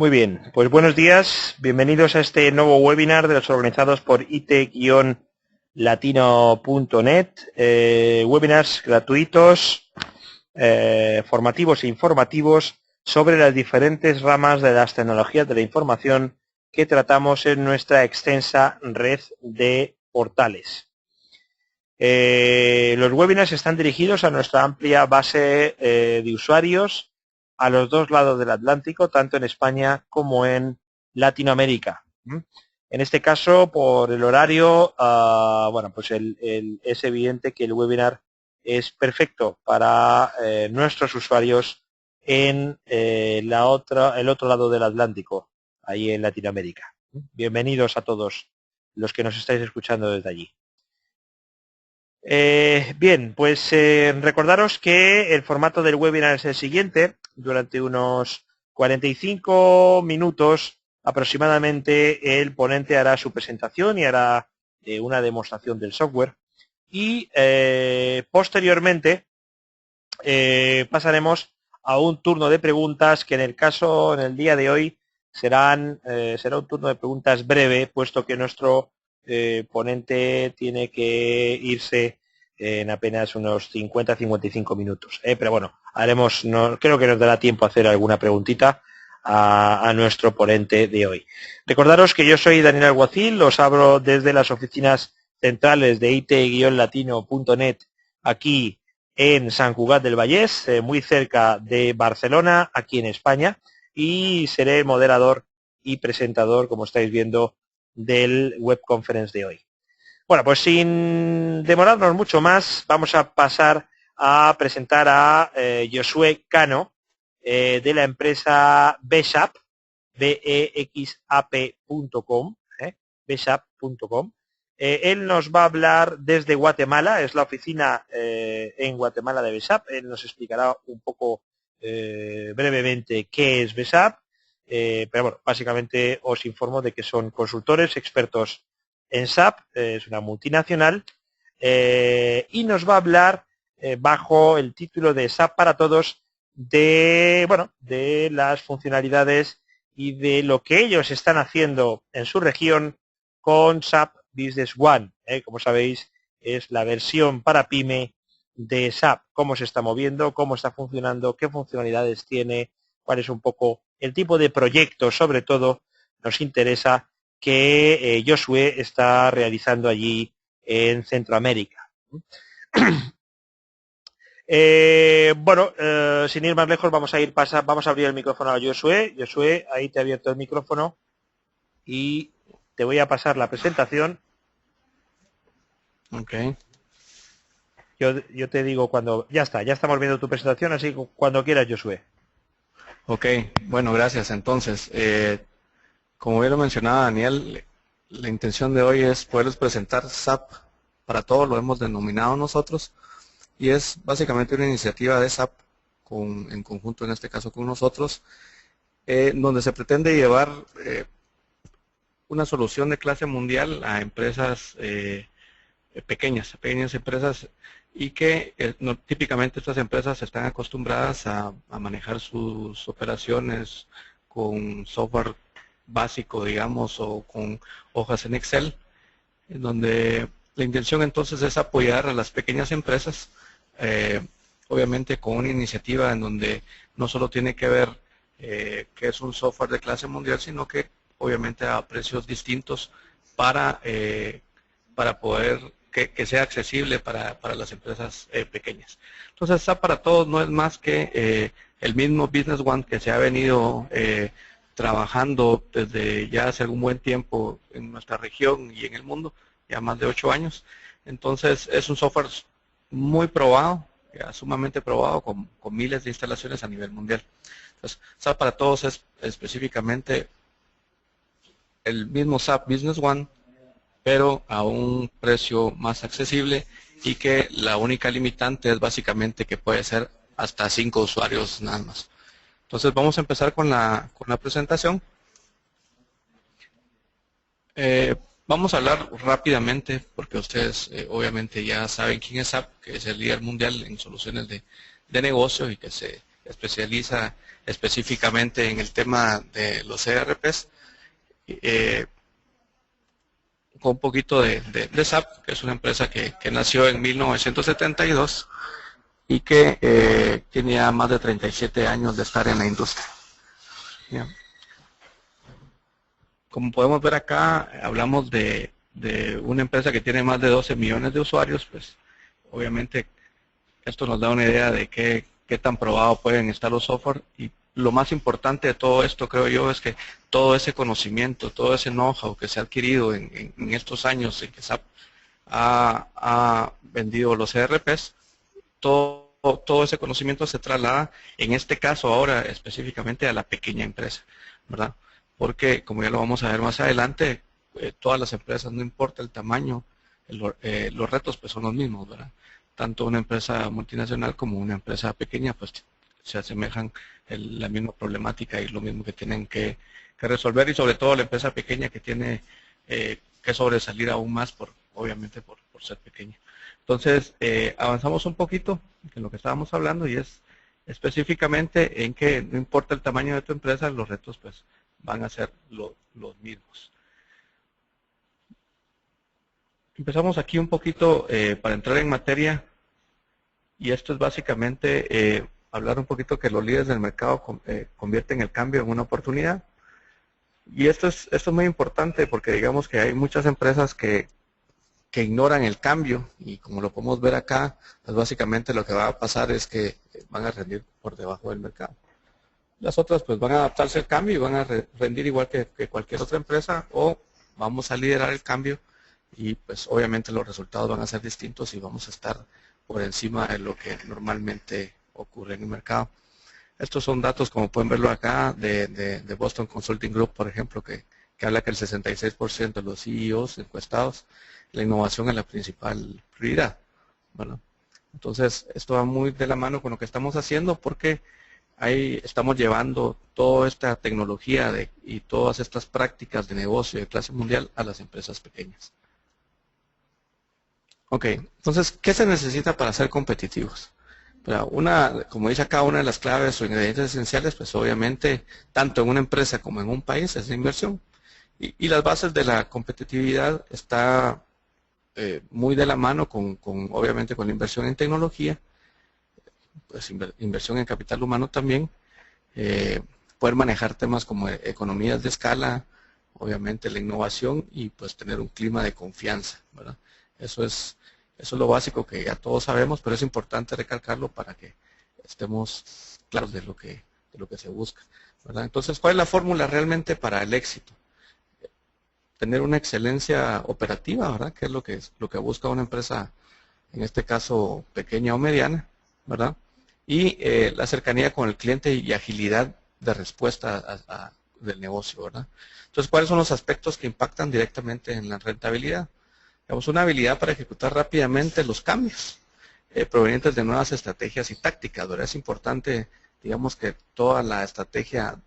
Muy bien, pues buenos días, bienvenidos a este nuevo webinar de los organizados por it-latino.net, webinars gratuitos, formativos e informativos sobre las diferentes ramas de las tecnologías de la información que tratamos en nuestra extensa red de portales. Los webinars están dirigidos a nuestra amplia base de usuarios a los dos lados del Atlántico, tanto en España como en Latinoamérica. En este caso, por el horario, bueno, pues es evidente que el webinar es perfecto para nuestros usuarios en el otro lado del Atlántico, ahí en Latinoamérica. Bienvenidos a todos los que nos estáis escuchando desde allí. Bien, pues recordaros que el formato del webinar es el siguiente. Durante unos 45 minutos aproximadamente el ponente hará su presentación y hará una demostración del software. Y posteriormente pasaremos a un turno de preguntas que en el día de hoy será un turno de preguntas breve, puesto que nuestro ponente tiene que irse en apenas unos 50-55 minutos. Pero bueno, creo que nos dará tiempo a hacer alguna preguntita a nuestro ponente de hoy. Recordaros que yo soy Daniel Alguacil, os hablo desde las oficinas centrales de it-latino.net aquí en Sant Cugat del Vallès, muy cerca de Barcelona, aquí en España, y seré moderador y presentador, como estáis viendo, del web conference de hoy. Bueno, pues sin demorarnos mucho más, vamos a pasar a presentar a Josué Cano, de la empresa Bexap, bexap.com, bexap.com. Él nos va a hablar desde Guatemala, es la oficina en Guatemala de Bexap. Él nos explicará un poco brevemente qué es Bexap, pero bueno, básicamente os informo de que son consultores expertos en SAP, es una multinacional, y nos va a hablar bajo el título de SAP para Todos de las funcionalidades y de lo que ellos están haciendo en su región con SAP Business One. Como sabéis, es la versión para PYME de SAP. Cómo se está moviendo, cómo está funcionando, qué funcionalidades tiene, cuál es un poco el tipo de proyecto, sobre todo, nos interesa que Josué está realizando allí en Centroamérica. Sin ir más lejos, vamos a abrir el micrófono a Josué. Josué, ahí te he abierto el micrófono y te voy a pasar la presentación. Ok. Yo te digo cuando... Ya estamos viendo tu presentación, así que cuando quieras, Josué. Ok, bueno, gracias. Entonces, como bien lo mencionaba Daniel, la intención de hoy es poderles presentar SAP para todos, lo hemos denominado nosotros, y es básicamente una iniciativa de SAP en conjunto, en este caso con nosotros, donde se pretende llevar una solución de clase mundial a empresas pequeñas empresas, y que típicamente estas empresas están acostumbradas a manejar sus operaciones con software básico, digamos, o con hojas en Excel, en donde la intención entonces es apoyar a las pequeñas empresas, obviamente con una iniciativa en donde no solo tiene que ver que es un software de clase mundial, sino que obviamente a precios distintos para poder que sea accesible para las empresas pequeñas. Entonces, SAP para Todos no es más que el mismo Business One que se ha venido trabajando desde ya hace algún buen tiempo en nuestra región y en el mundo, ya más de 8 años. Entonces, es un software muy probado, ya sumamente probado, con miles de instalaciones a nivel mundial. Entonces, SAP para Todos es específicamente el mismo SAP Business One, pero a un precio más accesible, y que la única limitante es básicamente que puede ser hasta 5 usuarios nada más. Entonces vamos a empezar con la presentación. Vamos a hablar rápidamente, porque ustedes obviamente ya saben quién es SAP, que es el líder mundial en soluciones de negocio y que se especializa específicamente en el tema de los ERPs, con un poquito de SAP, que es una empresa que nació en 1972 y que tiene ya más de 37 años de estar en la industria. Bien. Como podemos ver acá, hablamos de una empresa que tiene más de 12 millones de usuarios, pues obviamente esto nos da una idea de qué tan probado pueden estar los software, y lo más importante de todo esto, creo yo, es que todo ese conocimiento, todo ese know-how que se ha adquirido en estos años en que SAP ha vendido los ERPs, todo ese conocimiento se traslada, en este caso ahora específicamente, a la pequeña empresa, ¿verdad? Porque, como ya lo vamos a ver más adelante, todas las empresas, no importa el tamaño, los retos pues son los mismos, ¿verdad? Tanto una empresa multinacional como una empresa pequeña pues se asemejan la misma problemática y lo mismo que tienen que resolver, y sobre todo la empresa pequeña que tiene que sobresalir aún más, obviamente por ser pequeña. Entonces, avanzamos un poquito en lo que estábamos hablando, y es específicamente en que no importa el tamaño de tu empresa, los retos pues van a ser los mismos. Empezamos aquí un poquito para entrar en materia, y esto es básicamente hablar un poquito que los líderes del mercado convierten el cambio en una oportunidad. Y esto es muy importante porque digamos que hay muchas empresas que ignoran el cambio, y como lo podemos ver acá, pues básicamente lo que va a pasar es que van a rendir por debajo del mercado. Las otras pues van a adaptarse al cambio y van a rendir igual que cualquier otra empresa, o vamos a liderar el cambio y pues obviamente los resultados van a ser distintos y vamos a estar por encima de lo que normalmente ocurre en el mercado. Estos son datos, como pueden verlo acá, de Boston Consulting Group, por ejemplo, que habla que el 66% de los CEOs encuestados, la innovación es la principal prioridad. Bueno, entonces, esto va muy de la mano con lo que estamos haciendo, porque ahí estamos llevando toda esta tecnología y todas estas prácticas de negocio de clase mundial a las empresas pequeñas. Ok, entonces, ¿qué se necesita para ser competitivos? Como dice acá, una de las claves o ingredientes esenciales, pues obviamente, tanto en una empresa como en un país, es la inversión. Y las bases de la competitividad está muy de la mano obviamente con la inversión en tecnología, pues inversión en capital humano también, poder manejar temas como economías de escala, obviamente la innovación, y pues tener un clima de confianza, ¿verdad? Eso es lo básico que ya todos sabemos, pero es importante recalcarlo para que estemos claros de lo que se busca, ¿verdad? Entonces, ¿cuál es la fórmula realmente para el éxito? Tener una excelencia operativa, ¿verdad? Que es lo que busca una empresa, en este caso pequeña o mediana, ¿verdad? Y la cercanía con el cliente y agilidad de respuesta del negocio, ¿verdad? Entonces, ¿cuáles son los aspectos que impactan directamente en la rentabilidad? Tenemos una habilidad para ejecutar rápidamente los cambios provenientes de nuevas estrategias y tácticas, ¿verdad? Es importante, digamos, que toda la estrategia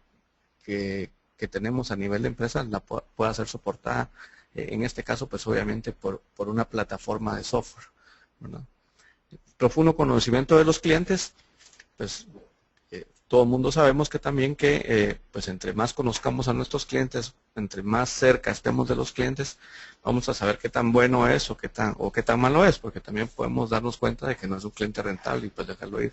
que tenemos a nivel de empresa la pueda ser soportada, en este caso, pues obviamente por una plataforma de software, ¿verdad? Profundo conocimiento de los clientes, pues todo el mundo sabemos que también pues entre más conozcamos a nuestros clientes, entre más cerca estemos de los clientes, vamos a saber qué tan bueno es o qué tan malo es, porque también podemos darnos cuenta de que no es un cliente rentable y pues dejarlo ir,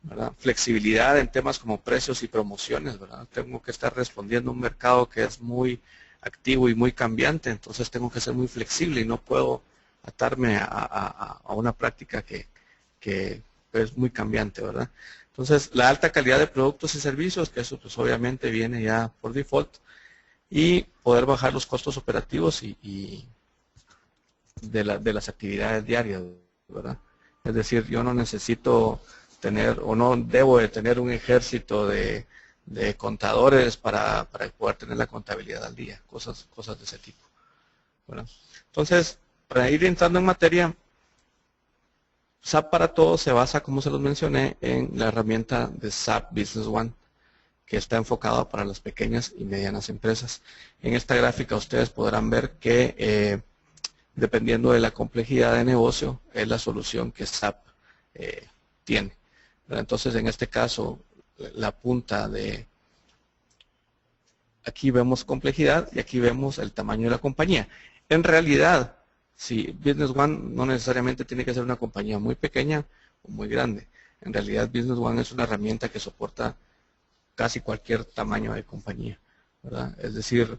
¿verdad? Flexibilidad en temas como precios y promociones, ¿verdad? Tengo que estar respondiendo a un mercado que es muy activo y muy cambiante, entonces tengo que ser muy flexible y no puedo atarme a una práctica que es muy cambiante, ¿verdad? Entonces, la alta calidad de productos y servicios, que eso pues obviamente viene ya por default, y poder bajar los costos operativos y de las actividades diarias, ¿verdad? Es decir, yo no necesito tener o no debo de tener un ejército de contadores para poder tener la contabilidad al día, cosas de ese tipo, ¿verdad? Entonces, para ir entrando en materia, SAP para Todos se basa, como se los mencioné, en la herramienta de SAP Business One, que está enfocada para las pequeñas y medianas empresas. En esta gráfica ustedes podrán ver que dependiendo de la complejidad de negocio, es la solución que SAP tiene. Entonces, en este caso, la punta de... Aquí vemos complejidad y aquí vemos el tamaño de la compañía. En realidad, si Business One no necesariamente tiene que ser una compañía muy pequeña o muy grande. En realidad, Business One es una herramienta que soporta casi cualquier tamaño de compañía, ¿verdad? Es decir,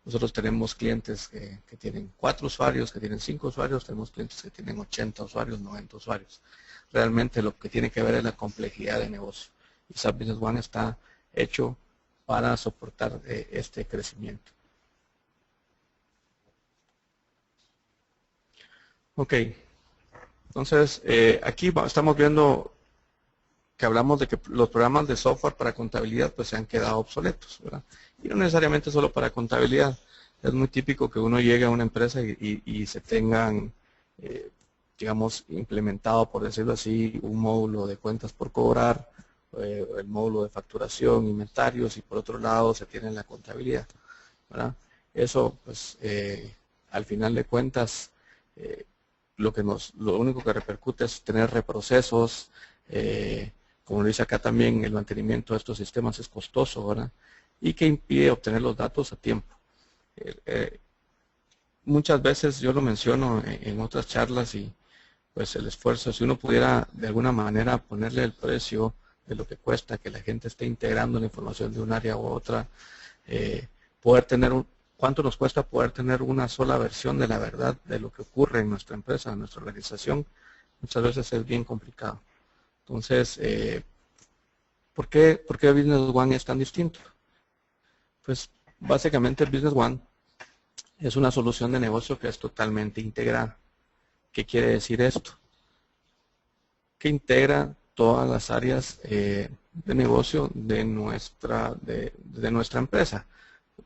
nosotros tenemos clientes que tienen 4 usuarios, que tienen 5 usuarios, tenemos clientes que tienen 80 usuarios, 90 usuarios. Realmente lo que tiene que ver es la complejidad de negocio. Y SAP Business One está hecho para soportar este crecimiento. Ok, entonces aquí estamos viendo que hablamos de que los programas de software para contabilidad pues se han quedado obsoletos, ¿verdad? Y no necesariamente solo para contabilidad. Es muy típico que uno llegue a una empresa y se tengan, digamos, implementado, por decirlo así, un módulo de cuentas por cobrar, el módulo de facturación, inventarios, y por otro lado se tiene la contabilidad, ¿verdad? Eso, pues, al final de cuentas, lo único que repercute es tener reprocesos, como lo dice acá también, el mantenimiento de estos sistemas es costoso, ¿verdad? Y que impide obtener los datos a tiempo. Muchas veces yo lo menciono en otras charlas y pues el esfuerzo, si uno pudiera de alguna manera ponerle el precio de lo que cuesta que la gente esté integrando la información de un área u otra, poder tener ¿cuánto nos cuesta poder tener una sola versión de la verdad de lo que ocurre en nuestra empresa, en nuestra organización? Muchas veces es bien complicado. Entonces, ¿por qué Business One es tan distinto? Pues básicamente Business One es una solución de negocio que es totalmente integrada. ¿Qué quiere decir esto? Que integra todas las áreas de negocio de nuestra empresa.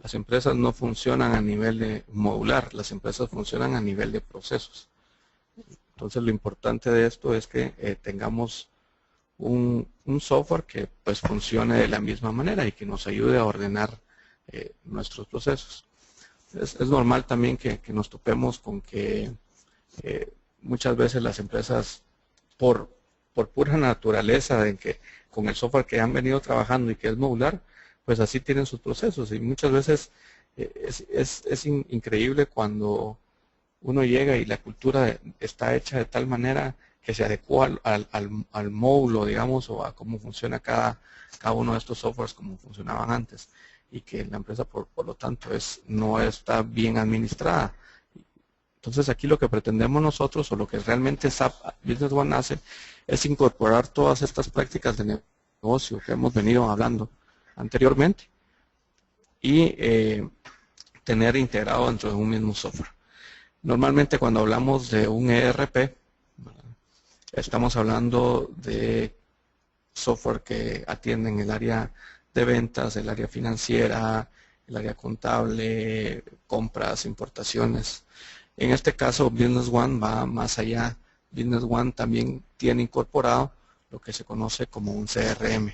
Las empresas no funcionan a nivel de modular, las empresas funcionan a nivel de procesos. Entonces lo importante de esto es que tengamos un software que pues funcione de la misma manera y que nos ayude a ordenar nuestros procesos. Es normal también que nos topemos con que muchas veces las empresas por pura naturaleza de que con el software que han venido trabajando y que es modular, pues así tienen sus procesos y muchas veces es increíble cuando uno llega y la cultura está hecha de tal manera que se adecua al módulo, digamos, o a cómo funciona cada uno de estos softwares como funcionaban antes y que la empresa por lo tanto no está bien administrada. Entonces aquí lo que pretendemos nosotros o lo que realmente SAP Business One hace es incorporar todas estas prácticas de negocio que hemos venido hablando anteriormente y tener integrado dentro de un mismo software. Normalmente cuando hablamos de un ERP, estamos hablando de software que atienden el área de ventas, el área financiera, el área contable, compras, importaciones. En este caso, Business One va más allá. Business One también tiene incorporado lo que se conoce como un CRM,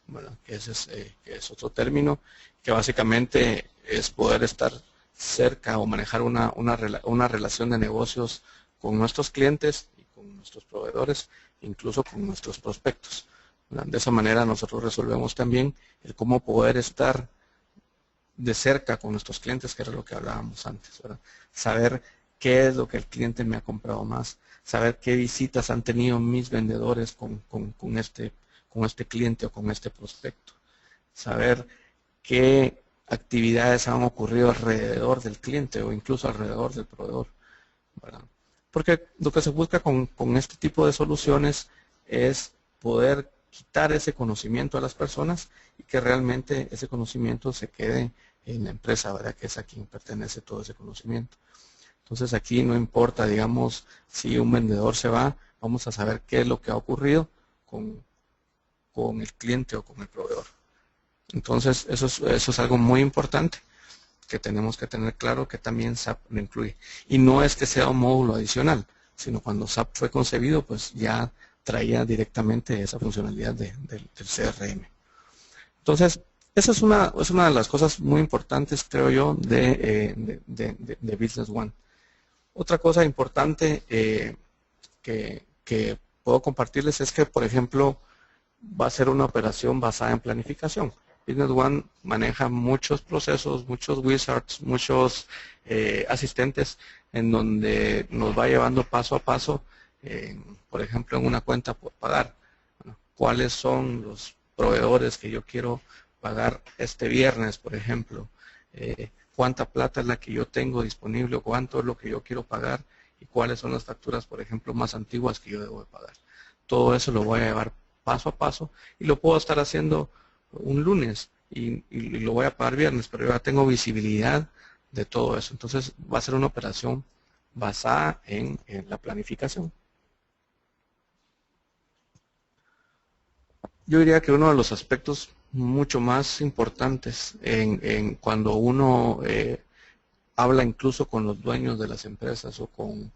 bueno, que es otro término, que básicamente es poder estar cerca o manejar una relación de negocios con nuestros clientes y con nuestros proveedores, incluso con nuestros prospectos. De esa manera nosotros resolvemos también el cómo poder estar de cerca con nuestros clientes, que era lo que hablábamos antes, ¿verdad? Saber qué es lo que el cliente me ha comprado más, saber qué visitas han tenido mis vendedores con este cliente o con este prospecto, saber qué actividades han ocurrido alrededor del cliente o incluso alrededor del proveedor, ¿verdad? Porque lo que se busca con este tipo de soluciones es poder quitar ese conocimiento a las personas y que realmente ese conocimiento se quede en la empresa, ¿verdad? Que es a quien pertenece todo ese conocimiento. Entonces aquí no importa, digamos, si un vendedor se va, vamos a saber qué es lo que ha ocurrido con el cliente o con el proveedor. Entonces eso es algo muy importante que tenemos que tener claro que también SAP lo incluye. Y no es que sea un módulo adicional, sino cuando SAP fue concebido, pues ya traía directamente esa funcionalidad del CRM. Entonces, esa es una de las cosas muy importantes, creo yo, de Business One. Otra cosa importante que puedo compartirles es que, por ejemplo, va a ser una operación basada en planificación. Business One maneja muchos procesos, muchos wizards, muchos asistentes en donde nos va llevando paso a paso, por ejemplo, en una cuenta por pagar. Bueno, ¿cuáles son los proveedores que yo quiero pagar este viernes, por ejemplo? ¿Cuánta plata es la que yo tengo disponible? ¿Cuánto es lo que yo quiero pagar? ¿Y cuáles son las facturas, por ejemplo, más antiguas que yo debo de pagar? Todo eso lo voy a llevar paso a paso y lo puedo estar haciendo un lunes y lo voy a pagar viernes, pero yo ya tengo visibilidad de todo eso. Entonces va a ser una operación basada en la planificación. Yo diría que uno de los aspectos mucho más importantes en cuando uno habla incluso con los dueños de las empresas o con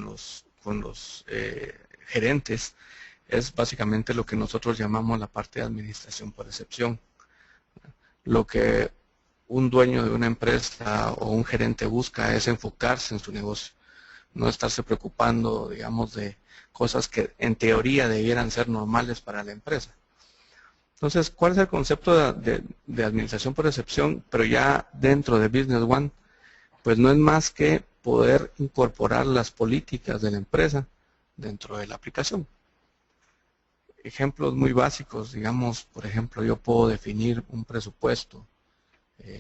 los gerentes, es básicamente lo que nosotros llamamos la parte de administración por excepción. Lo que un dueño de una empresa o un gerente busca es enfocarse en su negocio, no estarse preocupando, digamos, de cosas que en teoría debieran ser normales para la empresa. Entonces, ¿cuál es el concepto de administración por excepción? Pero ya dentro de Business One, pues no es más que poder incorporar las políticas de la empresa dentro de la aplicación. Ejemplos muy básicos, digamos, por ejemplo, yo puedo definir un presupuesto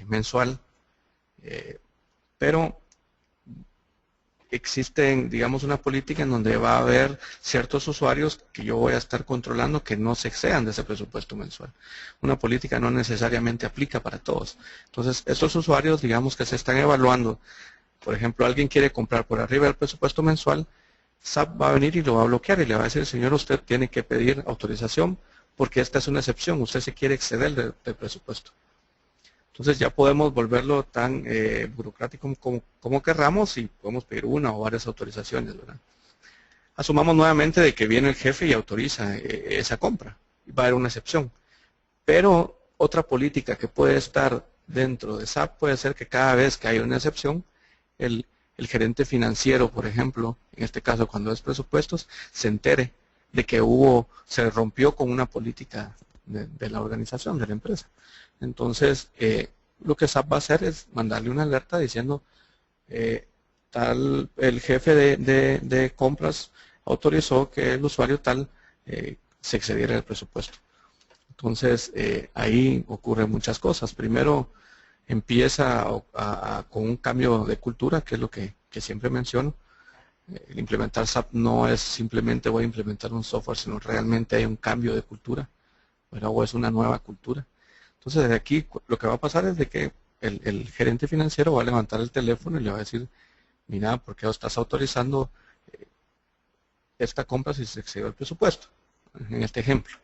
mensual, pero existen, digamos, una política en donde va a haber ciertos usuarios que yo voy a estar controlando que no se excedan de ese presupuesto mensual. Una política no necesariamente aplica para todos. Entonces, estos usuarios, digamos, que se están evaluando, por ejemplo, alguien quiere comprar por arriba del presupuesto mensual, SAP va a venir y lo va a bloquear y le va a decir, señor, usted tiene que pedir autorización porque esta es una excepción, usted se quiere exceder del presupuesto. Entonces ya podemos volverlo tan burocrático como querramos y podemos pedir una o varias autorizaciones, ¿verdad? Asumamos nuevamente de que viene el jefe y autoriza esa compra. Va a haber una excepción. Pero otra política que puede estar dentro de SAP puede ser que cada vez que hay una excepción, el gerente financiero, por ejemplo, en este caso cuando es presupuestos, se entere de que se rompió con una política de la organización, de la empresa. Entonces, lo que SAP va a hacer es mandarle una alerta diciendo, el jefe de compras autorizó que el usuario tal se excediera el presupuesto. Entonces, ahí ocurren muchas cosas. Primero, empieza con un cambio de cultura, que es lo que siempre menciono. El implementar SAP no es simplemente voy a implementar un software, sino realmente hay un cambio de cultura, ¿verdad? O es una nueva cultura. Entonces, desde aquí lo que va a pasar es de que el gerente financiero va a levantar el teléfono y le va a decir, mira, ¿por qué estás autorizando esta compra si se excedió el presupuesto? En este ejemplo.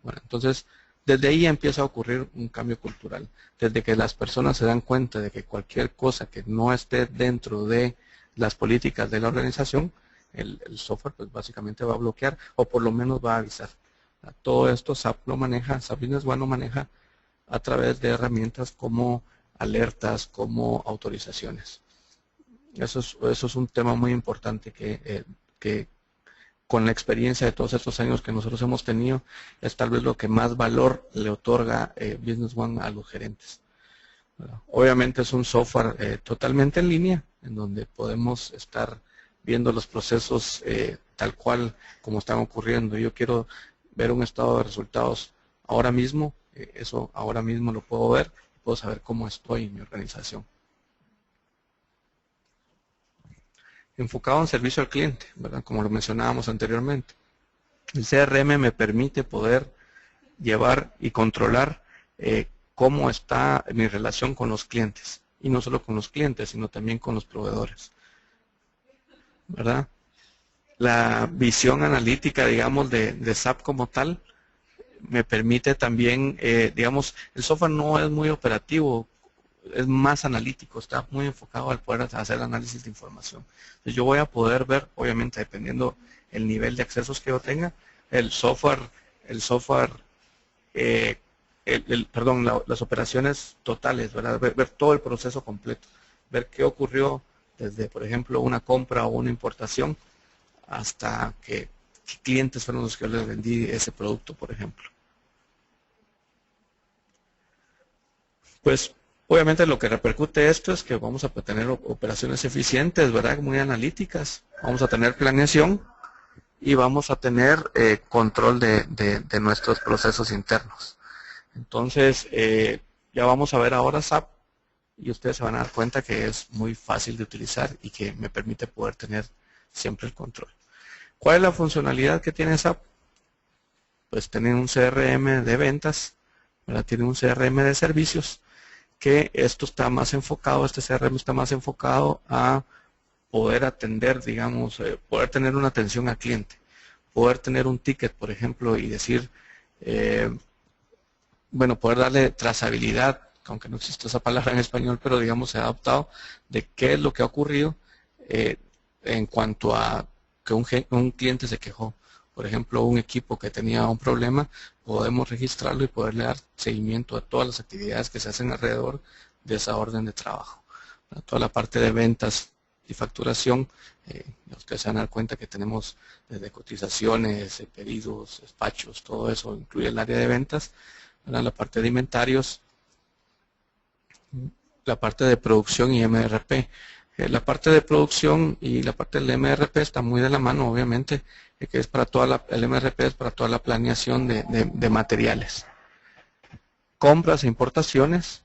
Bueno, entonces, desde ahí empieza a ocurrir un cambio cultural. Desde que las personas se dan cuenta de que cualquier cosa que no esté dentro de las políticas de la organización, el software pues básicamente va a bloquear o por lo menos va a avisar. Todo esto SAP lo maneja, SAP Business One lo maneja a través de herramientas como alertas, como autorizaciones. Eso es un tema muy importante que con la experiencia de todos estos años que nosotros hemos tenido, es tal vez lo que más valor le otorga Business One a los gerentes. Obviamente es un software totalmente en línea, en donde podemos estar viendo los procesos tal cual como están ocurriendo. Yo quiero ver un estado de resultados ahora mismo, eso ahora mismo lo puedo ver y puedo saber cómo estoy en mi organización. Enfocado en servicio al cliente, ¿verdad? Como lo mencionábamos anteriormente. El CRM me permite poder llevar y controlar cómo está mi relación con los clientes. Y no solo con los clientes, sino también con los proveedores, ¿verdad? La visión analítica, digamos, de SAP como tal, me permite también, digamos, el software no es muy operativo, es más analítico, está muy enfocado al poder hacer análisis de información. Entonces yo voy a poder ver, obviamente, dependiendo el nivel de accesos que yo tenga, las operaciones totales, ¿verdad? Ver todo el proceso completo, ver qué ocurrió desde, por ejemplo, una compra o una importación hasta que qué clientes fueron los que yo les vendí ese producto, por ejemplo. Pues obviamente lo que repercute esto es que vamos a tener operaciones eficientes, ¿verdad? Muy analíticas, vamos a tener planeación y vamos a tener control de nuestros procesos internos. Entonces, ya vamos a ver ahora SAP y ustedes se van a dar cuenta que es muy fácil de utilizar y que me permite poder tener siempre el control. ¿Cuál es la funcionalidad que tiene SAP? Pues tiene un CRM de ventas, ¿verdad? Tiene un CRM de servicios, que esto está más enfocado, este CRM está más enfocado a poder atender, digamos, poder tener una atención al cliente, poder tener un ticket, por ejemplo, y decir, bueno, poder darle trazabilidad, aunque no existe esa palabra en español, pero digamos se ha adoptado, de qué es lo que ha ocurrido en cuanto a que un cliente se quejó. Por ejemplo, un equipo que tenía un problema, podemos registrarlo y poderle dar seguimiento a todas las actividades que se hacen alrededor de esa orden de trabajo. Toda la parte de ventas y facturación, ustedes se van a dar cuenta que tenemos desde cotizaciones, pedidos, despachos, todo eso incluye el área de ventas, ¿verdad? La parte de inventarios, la parte de producción y MRP. La parte de producción y la parte del MRP está muy de la mano, obviamente, que es para toda el MRP es para toda la planeación de materiales. Compras e importaciones.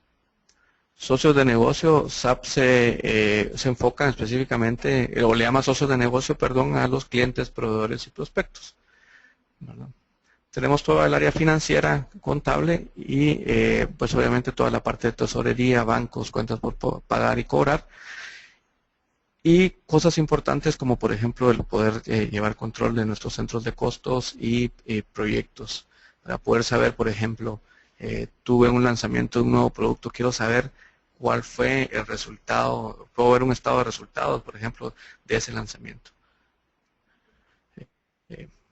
Socios de negocio, SAP se enfoca específicamente, o le llama socios de negocio, perdón, a los clientes, proveedores y prospectos, ¿verdad? Tenemos toda el área financiera, contable y pues obviamente toda la parte de tesorería, bancos, cuentas por pagar y cobrar. Y cosas importantes como por ejemplo el poder llevar control de nuestros centros de costos y proyectos. Para poder saber, por ejemplo, tuve un lanzamiento de un nuevo producto, quiero saber cuál fue el resultado, puedo ver un estado de resultados, por ejemplo, de ese lanzamiento.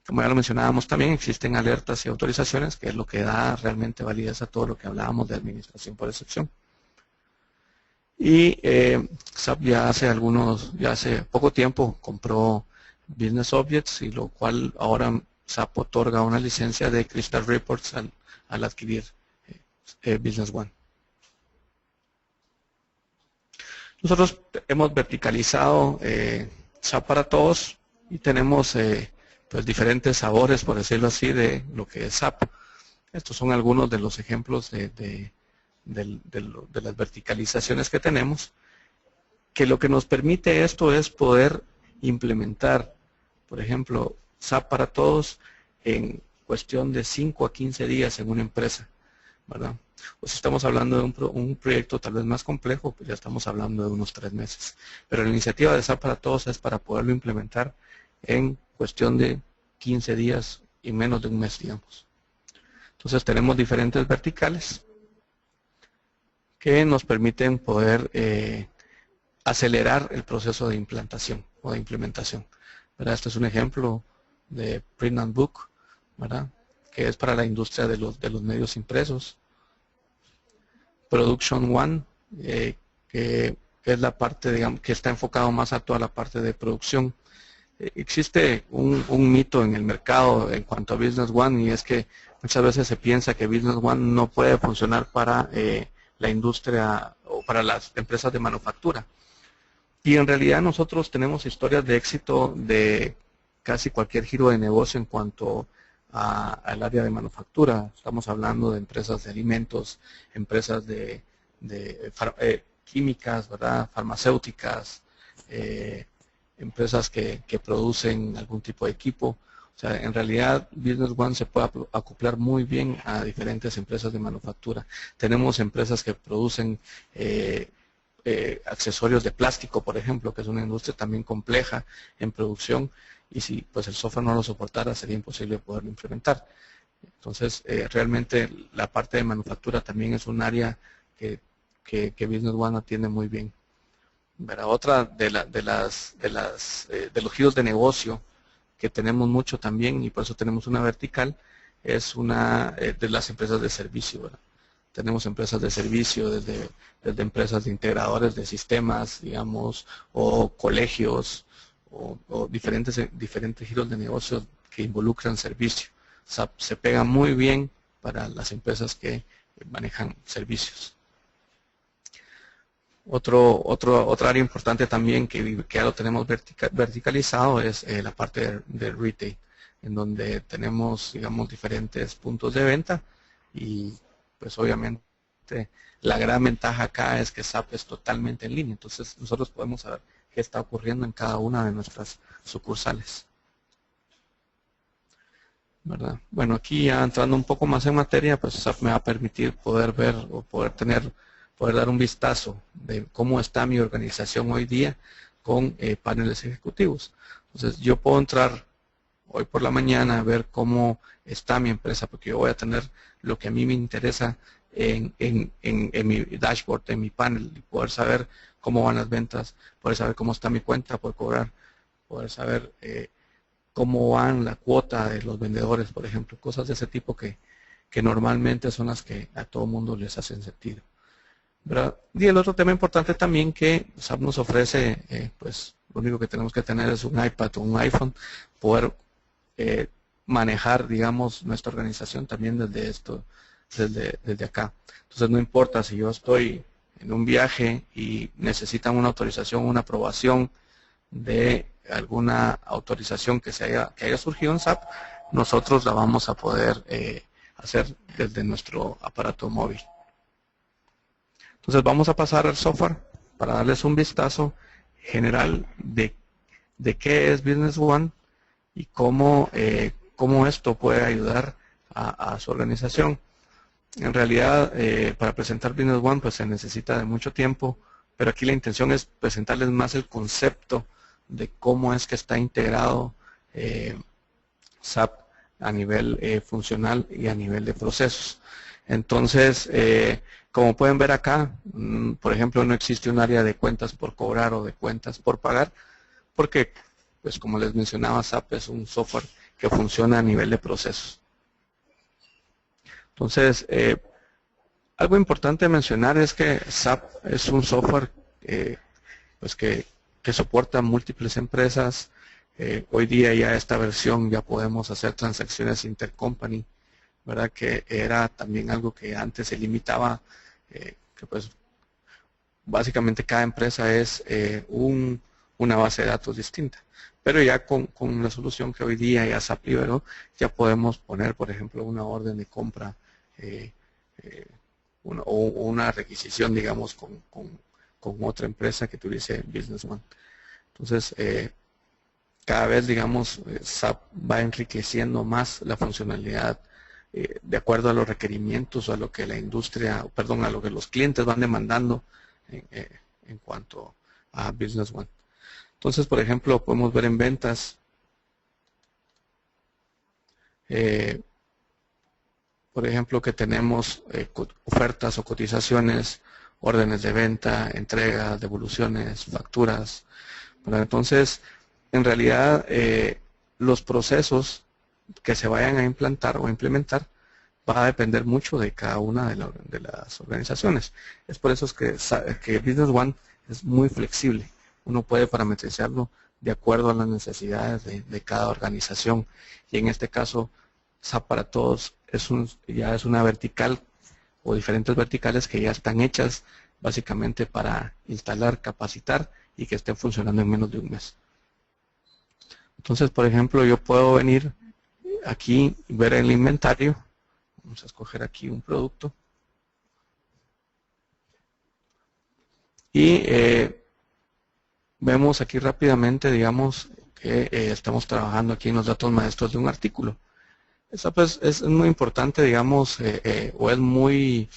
Como ya lo mencionábamos también, existen alertas y autorizaciones, que es lo que da realmente validez a todo lo que hablábamos de administración por excepción. Y SAP ya hace poco tiempo compró Business Objects, y lo cual ahora SAP otorga una licencia de Crystal Reports al adquirir Business One. Nosotros hemos verticalizado SAP para todos y tenemos pues diferentes sabores, por decirlo así, de lo que es SAP. Estos son algunos de los ejemplos de las verticalizaciones que tenemos, que lo que nos permite esto es poder implementar, por ejemplo, SAP para todos en cuestión de 5 a 15 días en una empresa, ¿verdad? O si estamos hablando de un proyecto tal vez más complejo, pues ya estamos hablando de unos 3 meses. Pero la iniciativa de SAP para todos es para poderlo implementar en cuestión de 15 días y menos de un mes, digamos. Entonces tenemos diferentes verticales que nos permiten poder acelerar el proceso de implantación o de implementación, ¿verdad? Este es un ejemplo de Print and Book, ¿verdad? Que es para la industria de los medios impresos. Production One, que es la parte, digamos, que está enfocado más a toda la parte de producción. Existe un mito en el mercado en cuanto a Business One, y es que muchas veces se piensa que Business One no puede funcionar para la industria o para las empresas de manufactura. Y en realidad nosotros tenemos historias de éxito de casi cualquier giro de negocio en cuanto al área de manufactura. Estamos hablando de empresas de alimentos, empresas de químicas, ¿verdad? Farmacéuticas, empresas que producen algún tipo de equipo. O sea, en realidad Business One se puede acoplar muy bien a diferentes empresas de manufactura. Tenemos empresas que producen accesorios de plástico, por ejemplo, que es una industria también compleja en producción, y si pues el software no lo soportara sería imposible poderlo implementar. Entonces, realmente la parte de manufactura también es un área que Business One atiende muy bien. ¿Verdad? Otra de los giros de negocio que tenemos mucho también, y por eso tenemos una vertical, es una de las empresas de servicio, ¿verdad? Tenemos empresas de servicio desde empresas de integradores de sistemas, digamos, o colegios, o diferentes giros de negocio que involucran servicio. SAP se pega muy bien para las empresas que manejan servicios. Otra área importante también que ya lo tenemos verticalizado es la parte de retail, en donde tenemos, digamos, diferentes puntos de venta y pues obviamente la gran ventaja acá es que SAP es totalmente en línea, entonces nosotros podemos saber qué está ocurriendo en cada una de nuestras sucursales, ¿verdad? Bueno, aquí ya entrando un poco más en materia, pues SAP me va a permitir poder ver o poder dar un vistazo de cómo está mi organización hoy día con paneles ejecutivos. Entonces yo puedo entrar hoy por la mañana a ver cómo está mi empresa, porque yo voy a tener lo que a mí me interesa en mi dashboard, en mi panel, y poder saber cómo van las ventas, poder saber cómo está mi cuenta por cobrar, poder saber cómo van la cuota de los vendedores, por ejemplo, cosas de ese tipo que normalmente son las que a todo mundo les hacen sentido, ¿verdad? Y el otro tema importante también que SAP nos ofrece, pues lo único que tenemos que tener es un iPad o un iPhone, poder manejar, digamos, nuestra organización también desde acá. Entonces no importa si yo estoy en un viaje y necesitan una autorización, una aprobación de alguna autorización que haya surgido en SAP, nosotros la vamos a poder hacer desde nuestro aparato móvil. Entonces vamos a pasar al software para darles un vistazo general de qué es Business One y cómo esto puede ayudar a su organización. En realidad, para presentar Business One pues se necesita de mucho tiempo, pero aquí la intención es presentarles más el concepto de cómo es que está integrado SAP a nivel funcional y a nivel de procesos. Entonces, como pueden ver acá, por ejemplo, no existe un área de cuentas por cobrar o de cuentas por pagar, porque, pues como les mencionaba, SAP es un software que funciona a nivel de procesos. Entonces, algo importante mencionar es que SAP es un software pues que soporta múltiples empresas. Hoy día ya esta versión ya podemos hacer transacciones intercompany, ¿verdad? Que era también algo que antes se limitaba, que pues básicamente cada empresa es una base de datos distinta. Pero ya con la solución que hoy día ya SAP liberó, ya podemos poner, por ejemplo, una orden de compra o una requisición, digamos, con otra empresa que tuviese Business One. Entonces, cada vez, digamos, SAP va enriqueciendo más la funcionalidad de acuerdo a los requerimientos o a lo que la industria, perdón, a lo que los clientes van demandando en cuanto a Business One. Entonces, por ejemplo, podemos ver en ventas, por ejemplo, que tenemos ofertas o cotizaciones, órdenes de venta, entregas, devoluciones, facturas. Bueno, entonces, en realidad, los procesos que se vayan a implantar o implementar va a depender mucho de cada una de las organizaciones. Es por eso que Business One es muy flexible. Uno puede parametrizarlo de acuerdo a las necesidades de cada organización. Y en este caso, SAP para Todos ya es una vertical o diferentes verticales que ya están hechas básicamente para instalar, capacitar y que estén funcionando en menos de un mes. Entonces, por ejemplo, yo puedo venir aquí y ver el inventario. Vamos a escoger aquí un producto. Y vemos aquí rápidamente, digamos, que estamos trabajando aquí en los datos maestros de un artículo. Esa pues es muy importante, digamos, o es muy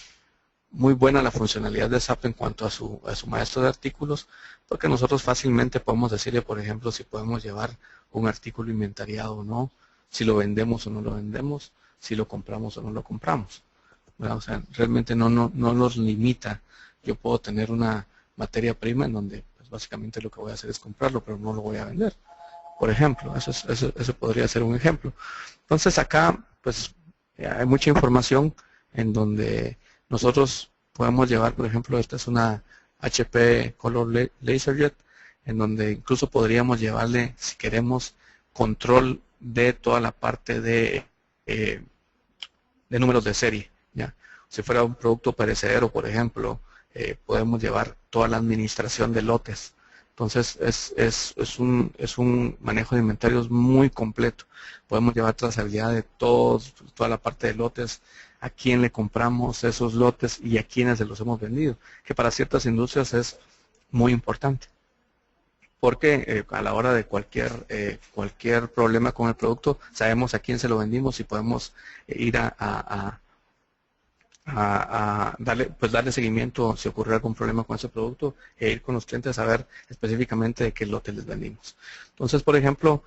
buena la funcionalidad de SAP en cuanto a su maestro de artículos, porque nosotros fácilmente podemos decirle, por ejemplo, si podemos llevar un artículo inventariado o no, si lo vendemos o no lo vendemos, si lo compramos o no lo compramos, ¿verdad? O sea, realmente no nos limita. Yo puedo tener una materia prima en donde pues, básicamente lo que voy a hacer es comprarlo, pero no lo voy a vender. Por ejemplo, eso podría ser un ejemplo. Entonces acá pues hay mucha información en donde nosotros podemos llevar, por ejemplo, esta es una HP Color LaserJet, en donde incluso podríamos llevarle, si queremos, control de toda la parte de números de serie, ¿ya? Si fuera un producto perecedero, por ejemplo, podemos llevar toda la administración de lotes. Entonces, es un manejo de inventarios muy completo. Podemos llevar trazabilidad de toda la parte de lotes, a quién le compramos esos lotes y a quiénes se los hemos vendido, que para ciertas industrias es muy importante. Porque a la hora de cualquier problema con el producto, sabemos a quién se lo vendimos y podemos ir a darle seguimiento si ocurre algún problema con ese producto e ir con los clientes a ver específicamente de qué lote les vendimos. Entonces, por ejemplo,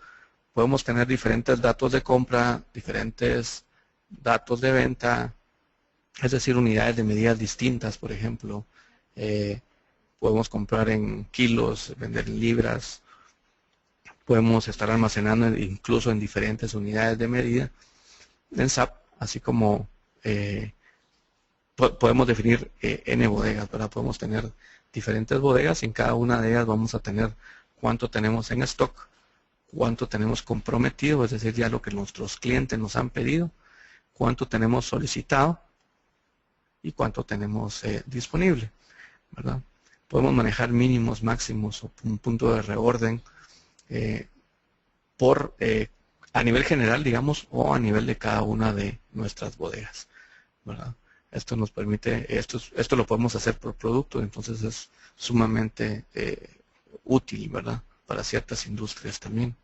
podemos tener diferentes datos de compra, diferentes datos de venta, es decir, unidades de medidas distintas, por ejemplo. Podemos comprar en kilos, vender en libras, podemos estar almacenando incluso en diferentes unidades de medida en SAP, así como podemos definir N bodegas, ¿verdad? Podemos tener diferentes bodegas y en cada una de ellas vamos a tener cuánto tenemos en stock, cuánto tenemos comprometido, es decir, ya lo que nuestros clientes nos han pedido, cuánto tenemos solicitado y cuánto tenemos disponible, ¿verdad? Podemos manejar mínimos, máximos o un punto de reorden a nivel general, digamos, o a nivel de cada una de nuestras bodegas, ¿verdad? Esto nos permite, esto lo podemos hacer por producto, entonces es sumamente útil, ¿verdad? Para ciertas industrias también.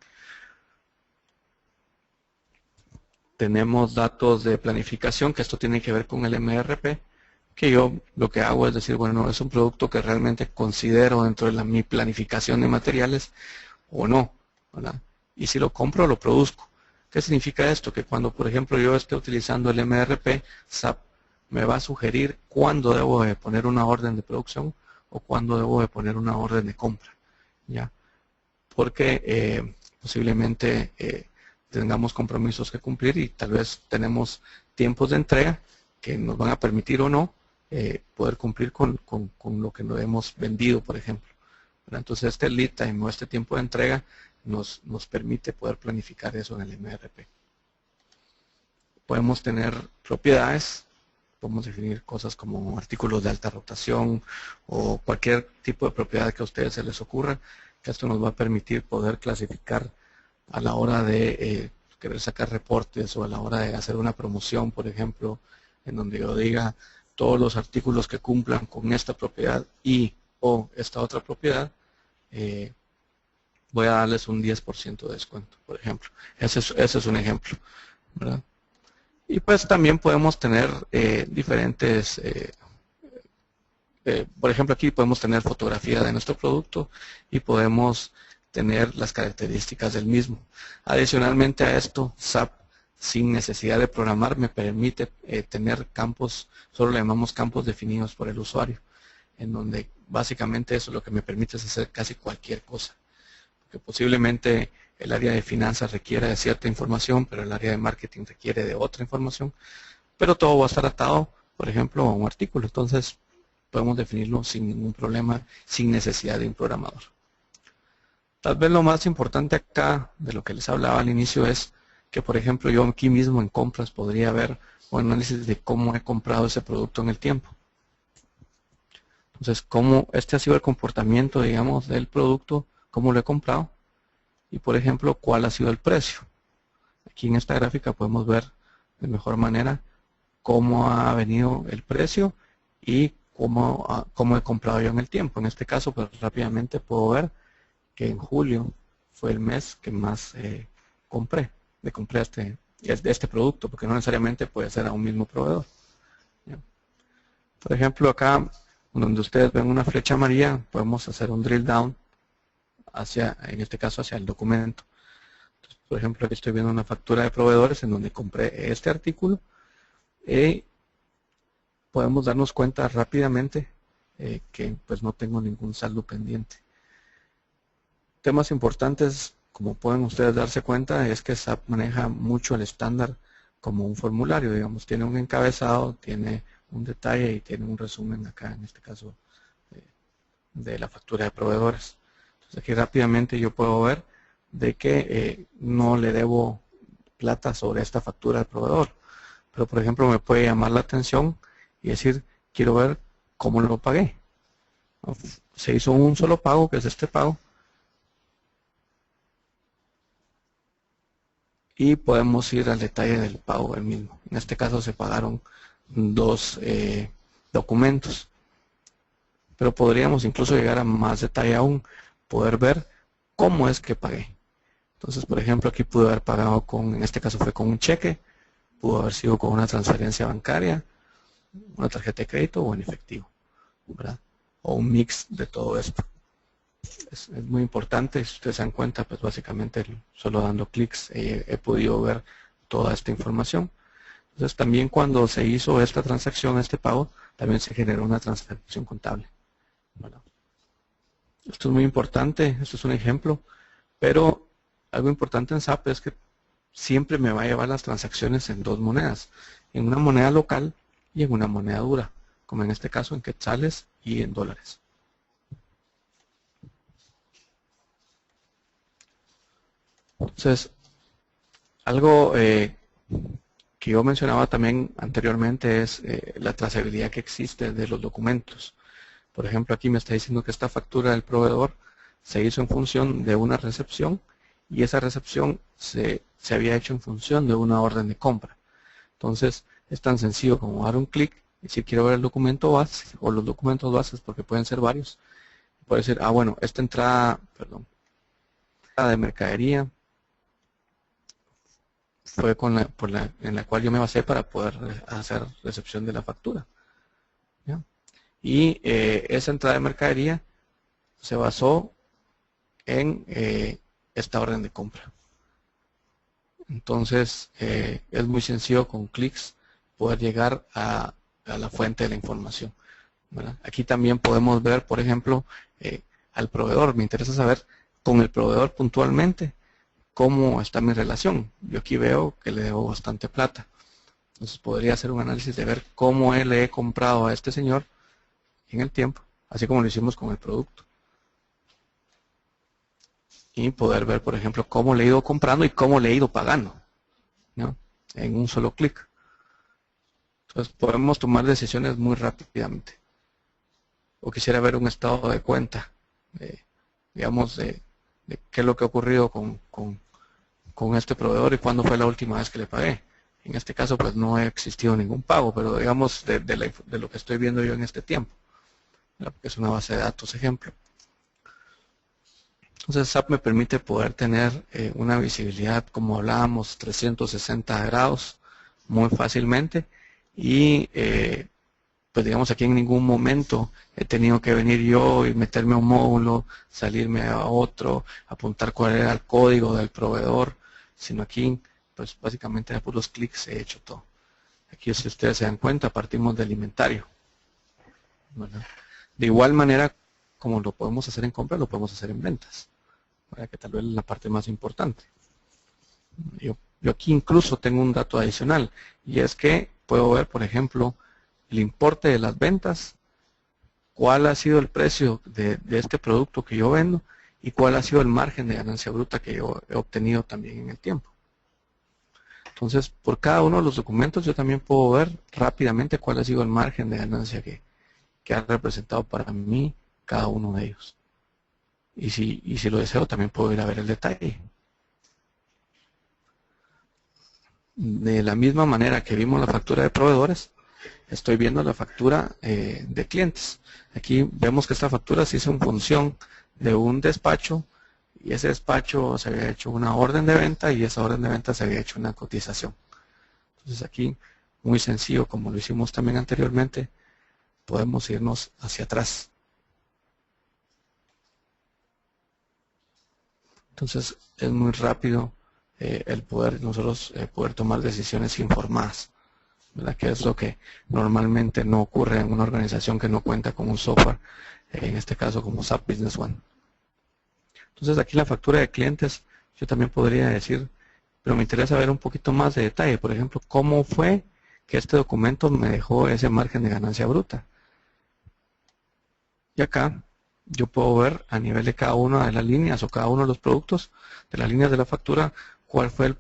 Tenemos datos de planificación, que esto tiene que ver con el MRP, que yo lo que hago es decir, bueno, es un producto que realmente considero dentro de mi planificación de materiales o no, ¿verdad? Y si lo compro, lo produzco. ¿Qué significa esto? Que cuando, por ejemplo, yo esté utilizando el MRP, SAP me va a sugerir cuándo debo de poner una orden de producción o cuándo debo de poner una orden de compra, ¿ya? Porque posiblemente tengamos compromisos que cumplir y tal vez tenemos tiempos de entrega que nos van a permitir o no poder cumplir con lo que nos hemos vendido, por ejemplo, ¿verdad? Entonces este lead time o este tiempo de entrega nos permite poder planificar eso en el MRP. Podemos tener propiedades, podemos definir cosas como artículos de alta rotación o cualquier tipo de propiedad que a ustedes se les ocurra, que esto nos va a permitir poder clasificar a la hora de querer sacar reportes o a la hora de hacer una promoción, por ejemplo, en donde yo diga todos los artículos que cumplan con esta propiedad y o esta otra propiedad, voy a darles un 10% de descuento, por ejemplo. Ese es un ejemplo, ¿verdad? Y pues también podemos tener diferentes, por ejemplo aquí podemos tener fotografía de nuestro producto y podemos tener las características del mismo. Adicionalmente a esto, SAP sin necesidad de programar me permite tener campos, solo le llamamos campos definidos por el usuario, en donde básicamente eso lo que me permite es hacer casi cualquier cosa. Porque posiblemente el área de finanzas requiere de cierta información, pero el área de marketing requiere de otra información, pero todo va a estar atado, por ejemplo, a un artículo. Entonces podemos definirlo sin ningún problema, sin necesidad de un programador. Tal vez lo más importante acá, de lo que les hablaba al inicio, es que, por ejemplo, yo aquí mismo en compras podría ver un análisis de cómo he comprado ese producto en el tiempo. Entonces, cómo este ha sido el comportamiento, digamos, del producto, cómo lo he comprado y, por ejemplo, cuál ha sido el precio. Aquí en esta gráfica podemos ver de mejor manera cómo ha venido el precio y cómo he comprado yo en el tiempo. En este caso, pues rápidamente puedo ver que en julio fue el mes que más compré este producto, porque no necesariamente puede ser a un mismo proveedor. ¿Ya? Por ejemplo, acá donde ustedes ven una flecha amarilla, podemos hacer un drill down en este caso hacia el documento. Entonces, por ejemplo, aquí estoy viendo una factura de proveedores en donde compré este artículo y podemos darnos cuenta rápidamente que pues no tengo ningún saldo pendiente. Temas importantes, como pueden ustedes darse cuenta, es que SAP maneja mucho el estándar como un formulario, digamos, tiene un encabezado, tiene un detalle y tiene un resumen acá, en este caso, de la factura de proveedores. Entonces aquí rápidamente yo puedo ver de que no le debo plata sobre esta factura del proveedor. Pero por ejemplo me puede llamar la atención y decir, quiero ver cómo lo pagué. Se hizo un solo pago, que es este pago. Y podemos ir al detalle del pago del mismo. En este caso se pagaron 2 documentos. Pero podríamos incluso llegar a más detalle aún, poder ver cómo es que pagué. Entonces, por ejemplo, aquí pude haber pagado con, en este caso fue con un cheque, pudo haber sido con una transferencia bancaria, una tarjeta de crédito o en efectivo, ¿verdad? O un mix de todo esto. Es muy importante, si ustedes se dan cuenta, pues básicamente solo dando clics he podido ver toda esta información. Entonces también cuando se hizo esta transacción, este pago, también se generó una transacción contable, ¿verdad? Esto es muy importante, esto es un ejemplo, pero algo importante en SAP es que siempre me va a llevar las transacciones en 2 monedas, en una moneda local y en una moneda dura, como en este caso en quetzales y en dólares. Entonces, algo que yo mencionaba también anteriormente es la trazabilidad que existe de los documentos. Por ejemplo, aquí me está diciendo que esta factura del proveedor se hizo en función de una recepción y esa recepción se había hecho en función de una orden de compra. Entonces, es tan sencillo como dar un clic y si quiero ver el documento base o los documentos bases, porque pueden ser varios, puede decir, bueno, esta entrada de mercadería fue en la cual yo me basé para poder hacer recepción de la factura, ¿ya? Y esa entrada de mercadería se basó en esta orden de compra. Entonces es muy sencillo con clics poder llegar a la fuente de la información, ¿verdad? Aquí también podemos ver, por ejemplo, al proveedor. Me interesa saber con el proveedor puntualmente cómo está mi relación. Yo aquí veo que le debo bastante plata. Entonces podría hacer un análisis de ver cómo le he comprado a este señor en el tiempo, así como lo hicimos con el producto. Y poder ver, por ejemplo, cómo le he ido comprando y cómo le he ido pagando, ¿no? En un solo clic. Entonces podemos tomar decisiones muy rápidamente. O quisiera ver un estado de cuenta, digamos, de qué es lo que ha ocurrido con este proveedor y cuándo fue la última vez que le pagué. En este caso, pues no ha existido ningún pago, pero digamos de lo que estoy viendo yo en este tiempo, ¿verdad? Porque es una base de datos, ejemplo. Entonces SAP me permite poder tener una visibilidad, como hablábamos, 360 grados muy fácilmente y pues digamos aquí en ningún momento he tenido que venir yo y meterme a un módulo, salirme a otro, apuntar cuál era el código del proveedor, sino aquí pues básicamente a puros clics he hecho todo. Aquí si ustedes se dan cuenta partimos del inventario, ¿verdad? De igual manera como lo podemos hacer en compras, lo podemos hacer en ventas, ¿verdad? Que tal vez es la parte más importante. Yo aquí incluso tengo un dato adicional y es que puedo ver, por ejemplo, el importe de las ventas, cuál ha sido el precio de este producto que yo vendo y cuál ha sido el margen de ganancia bruta que yo he obtenido también en el tiempo. Entonces, por cada uno de los documentos yo también puedo ver rápidamente cuál ha sido el margen de ganancia que ha representado para mí cada uno de ellos. Y si lo deseo, también puedo ir a ver el detalle. De la misma manera que vimos la factura de proveedores, estoy viendo la factura de clientes. Aquí vemos que esta factura se hizo en función de un despacho y ese despacho se había hecho una orden de venta y esa orden de venta se había hecho una cotización. Entonces aquí, muy sencillo, como lo hicimos también anteriormente, podemos irnos hacia atrás. Entonces es muy rápido el poder nosotros poder tomar decisiones informadas, ¿verdad? Que es lo que normalmente no ocurre en una organización que no cuenta con un software, en este caso como SAP Business One. Entonces aquí la factura de clientes, yo también podría decir, pero me interesa ver un poquito más de detalle, por ejemplo, cómo fue que este documento me dejó ese margen de ganancia bruta. Y acá yo puedo ver a nivel de cada una de las líneas o cada uno de los productos de las líneas de la factura, cuál fue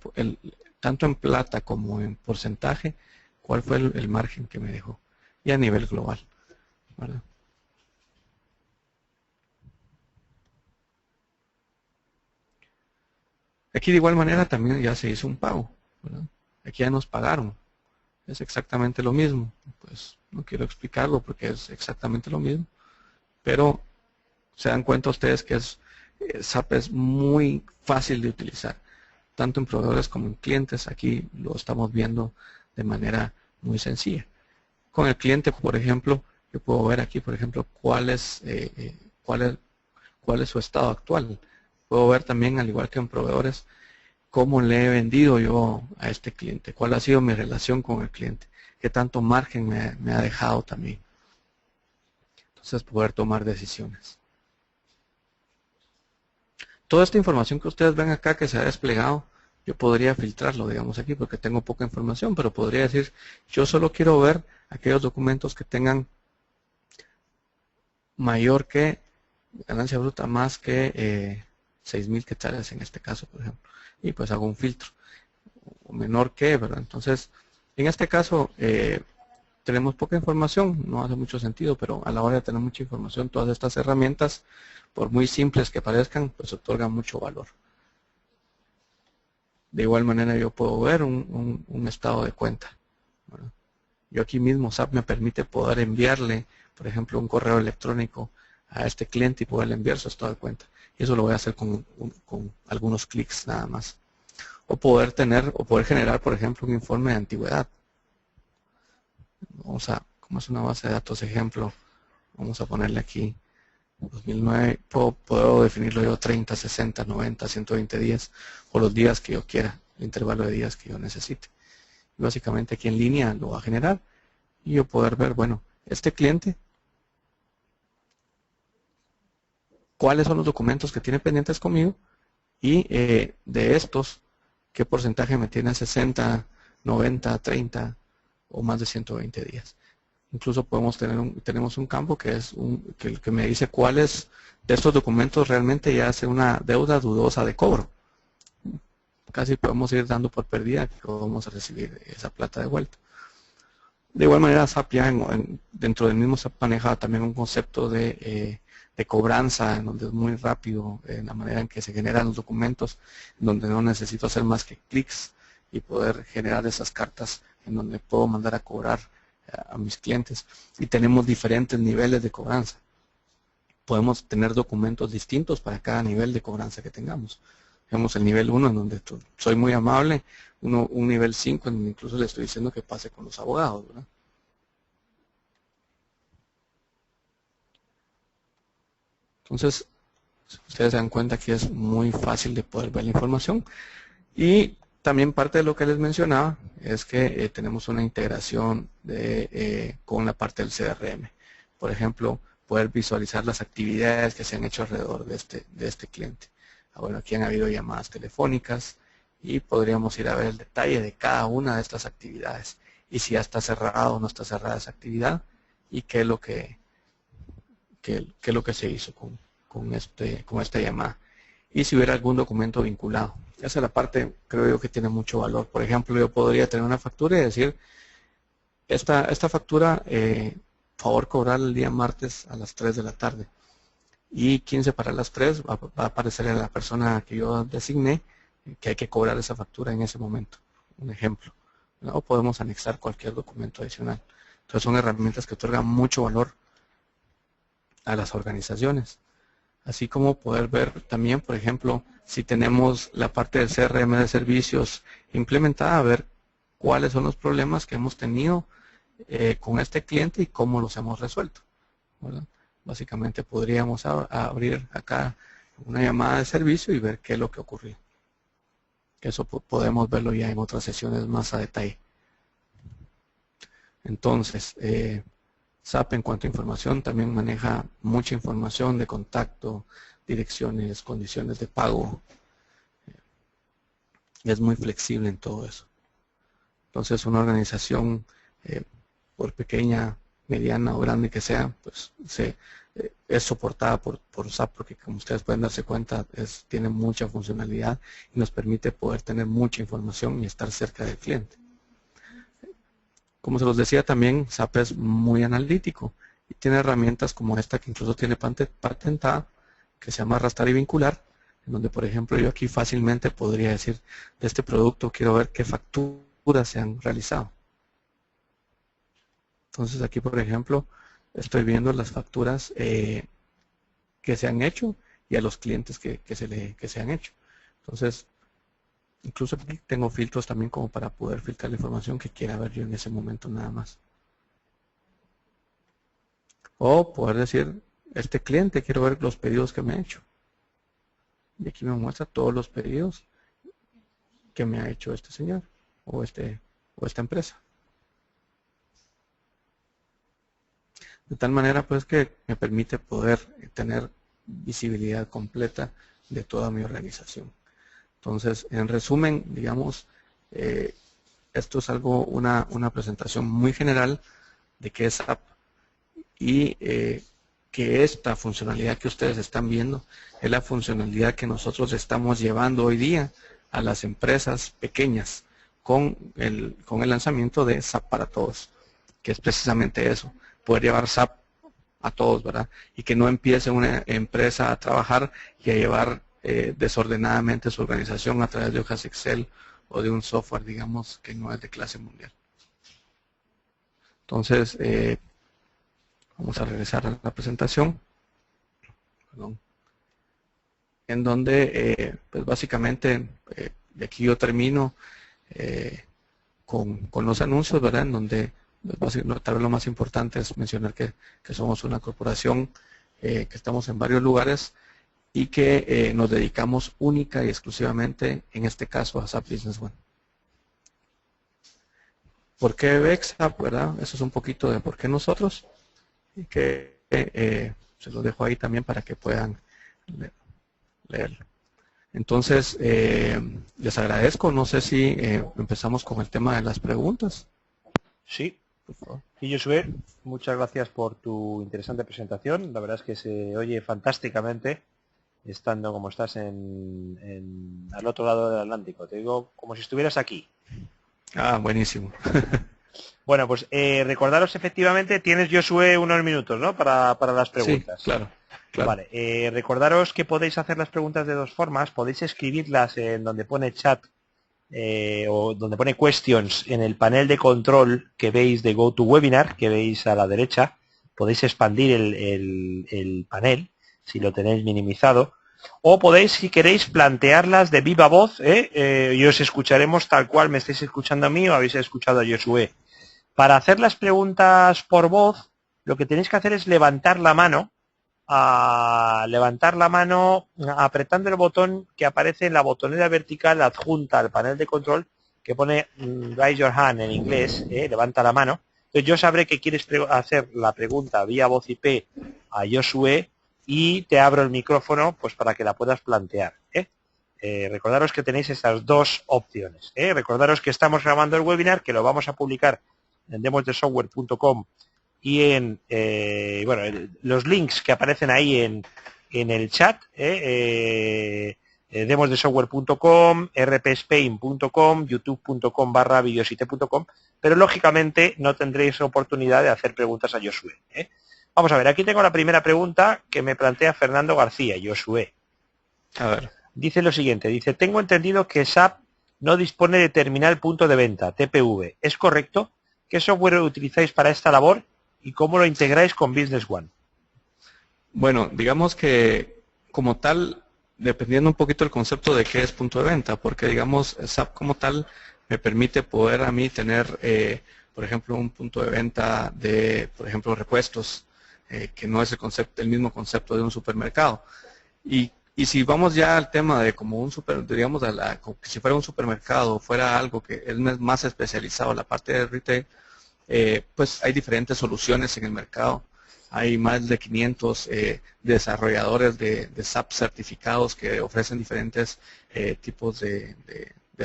tanto en plata como en porcentaje, cuál fue el margen que me dejó, y a nivel global, ¿verdad? Aquí de igual manera también ya se hizo un pago, ¿verdad? Aquí ya nos pagaron, es exactamente lo mismo. Pues no quiero explicarlo porque es exactamente lo mismo, pero se dan cuenta ustedes que SAP es muy fácil de utilizar, tanto en proveedores como en clientes. Aquí lo estamos viendo de manera muy sencilla. Con el cliente, por ejemplo, yo puedo ver aquí, por ejemplo, cuál es su estado actual. Puedo ver también, al igual que en proveedores, cómo le he vendido yo a este cliente, cuál ha sido mi relación con el cliente, qué tanto margen me ha dejado también. Entonces, poder tomar decisiones. Toda esta información que ustedes ven acá que se ha desplegado, yo podría filtrarlo, digamos aquí, porque tengo poca información, pero podría decir, yo solo quiero ver aquellos documentos que tengan mayor que ganancia bruta más que 6,000 quetzales en este caso, por ejemplo, y pues hago un filtro, o menor que, ¿verdad? Entonces, en este caso, tenemos poca información, no hace mucho sentido, pero a la hora de tener mucha información, todas estas herramientas, por muy simples que parezcan, pues otorgan mucho valor. De igual manera yo puedo ver un estado de cuenta, ¿verdad? Yo aquí mismo SAP me permite poder enviarle, por ejemplo, un correo electrónico a este cliente y poderle enviar su estado de cuenta. Y eso lo voy a hacer con algunos clics nada más. O poder generar, por ejemplo, un informe de antigüedad. Como es una base de datos ejemplo, vamos a ponerle aquí 2009, puedo definirlo yo 30, 60, 90, 120 días o los días que yo quiera, el intervalo de días que yo necesite. Y básicamente aquí en línea lo va a generar y yo poder ver, bueno, este cliente, cuáles son los documentos que tiene pendientes conmigo y de estos, qué porcentaje me tiene 60, 90, 30 o más de 120 días. Incluso tenemos un campo que es que me dice cuáles de estos documentos realmente ya hace una deuda dudosa de cobro. Casi podemos ir dando por perdida que vamos a recibir esa plata de vuelta. De igual manera, SAP ya dentro del mismo SAP maneja también un concepto de cobranza, en donde es muy rápido en la manera en que se generan los documentos, en donde no necesito hacer más que clics y poder generar esas cartas en donde puedo mandar a cobrar a mis clientes. Y tenemos diferentes niveles de cobranza. Podemos tener documentos distintos para cada nivel de cobranza que tengamos. Tenemos el nivel 1 en donde soy muy amable, un nivel 5 en donde incluso le estoy diciendo que pase con los abogados, ¿verdad? Entonces, ustedes se dan cuenta que es muy fácil de poder ver la información. Y también parte de lo que les mencionaba es que tenemos una integración con la parte del CRM. Por ejemplo, poder visualizar las actividades que se han hecho alrededor de este cliente. Bueno, aquí han habido llamadas telefónicas y podríamos ir a ver el detalle de cada una de estas actividades y si ya está cerrada o no está cerrada esa actividad y qué es lo que se hizo con esta llamada y si hubiera algún documento vinculado. Esa es la parte, creo yo, que tiene mucho valor. Por ejemplo, yo podría tener una factura y decir, esta factura, favor cobrar el día martes a las 3 de la tarde. Y 15 para las 3 va a aparecer a la persona que yo designé que hay que cobrar esa factura en ese momento. Un ejemplo. O podemos anexar cualquier documento adicional. Entonces son herramientas que otorgan mucho valor a las organizaciones. Así como poder ver también, por ejemplo, si tenemos la parte del CRM de servicios implementada, ver cuáles son los problemas que hemos tenido con este cliente y cómo los hemos resuelto, ¿verdad? Básicamente podríamos abrir acá una llamada de servicio y ver qué es lo que ocurrió. Eso podemos verlo ya en otras sesiones más a detalle. Entonces, SAP en cuanto a información también maneja mucha información de contacto, direcciones, condiciones de pago. Es muy flexible en todo eso. Entonces una organización, por pequeña, mediana o grande que sea, pues es soportada por SAP porque, como ustedes pueden darse cuenta, tiene mucha funcionalidad y nos permite poder tener mucha información y estar cerca del cliente. Como se los decía también, SAP es muy analítico y tiene herramientas como esta que incluso tiene patentada, que se llama arrastrar y vincular, en donde, por ejemplo, yo aquí fácilmente podría decir, de este producto quiero ver qué facturas se han realizado. Entonces aquí, por ejemplo, estoy viendo las facturas que se han hecho y a los clientes que se han hecho. Entonces, incluso aquí tengo filtros también como para poder filtrar la información que quiera ver yo en ese momento nada más. O poder decir, este cliente, quiero ver los pedidos que me ha hecho. Y aquí me muestra todos los pedidos que me ha hecho este señor o esta empresa. De tal manera pues que me permite poder tener visibilidad completa de toda mi organización. Entonces, en resumen, digamos, esto es una presentación muy general de qué es SAP y que esta funcionalidad que ustedes están viendo es la funcionalidad que nosotros estamos llevando hoy día a las empresas pequeñas con el lanzamiento de SAP para todos, que es precisamente eso, poder llevar SAP a todos, ¿verdad? Y que no empiece una empresa a trabajar y a llevar desordenadamente su organización a través de hojas Excel o de un software, digamos, que no es de clase mundial. Entonces, vamos a regresar a la presentación. Perdón. En donde, pues básicamente, de aquí yo termino con los anuncios, ¿verdad? En donde tal vez lo más importante es mencionar que somos una corporación que estamos en varios lugares y que nos dedicamos única y exclusivamente, en este caso, a SAP Business One. ¿Por qué VEXAP, verdad? Eso es un poquito de por qué nosotros, y que se lo dejo ahí también para que puedan leerlo. Entonces, les agradezco. No sé si empezamos con el tema de las preguntas. Sí. Y Josué, muchas gracias por tu interesante presentación. La verdad es que se oye fantásticamente estando como estás al otro lado del Atlántico. Te digo como si estuvieras aquí. Ah, buenísimo. Bueno, pues recordaros efectivamente, tienes, Josué, unos minutos, ¿no? Para las preguntas. Sí, claro. Vale, recordaros que podéis hacer las preguntas de dos formas. Podéis escribirlas en donde pone chat o donde pone questions en el panel de control que veis de GoToWebinar, que veis a la derecha. Podéis expandir el panel si lo tenéis minimizado. O podéis, si queréis, plantearlas de viva voz, y os escucharemos tal cual me estáis escuchando a mí o habéis escuchado a Josué. Para hacer las preguntas por voz, lo que tenéis que hacer es levantar la mano apretando el botón que aparece en la botonera vertical adjunta al panel de control que pone Raise Your Hand en inglés, levanta la mano. Entonces yo sabré que quieres hacer la pregunta vía voz IP a Josué y te abro el micrófono pues para que la puedas plantear. Recordaros que tenéis esas dos opciones. Recordaros que estamos grabando el webinar, que lo vamos a publicar en demosdesoftware.com y en los links que aparecen ahí en el chat, demosdesoftware.com, rpspain.com, youtube.com/videosite.com, pero lógicamente no tendréis oportunidad de hacer preguntas a Josué. Vamos a ver, aquí tengo la primera pregunta que me plantea Fernando García, Josué. A ver. Dice lo siguiente, dice, tengo entendido que SAP no dispone de terminal punto de venta, TPV. ¿Es correcto? ¿Qué software utilizáis para esta labor y cómo lo integráis con Business One? Bueno, digamos que como tal, dependiendo un poquito del concepto de qué es punto de venta, porque digamos SAP como tal me permite poder a mí tener, por ejemplo, un punto de venta de, por ejemplo, repuestos, que no es el mismo concepto de un supermercado. Y si vamos ya al tema de como un digamos, como que si fuera un supermercado, fuera algo que es más especializado en la parte de retail, pues hay diferentes soluciones en el mercado. Hay más de 500 desarrolladores de SAP certificados que ofrecen diferentes tipos de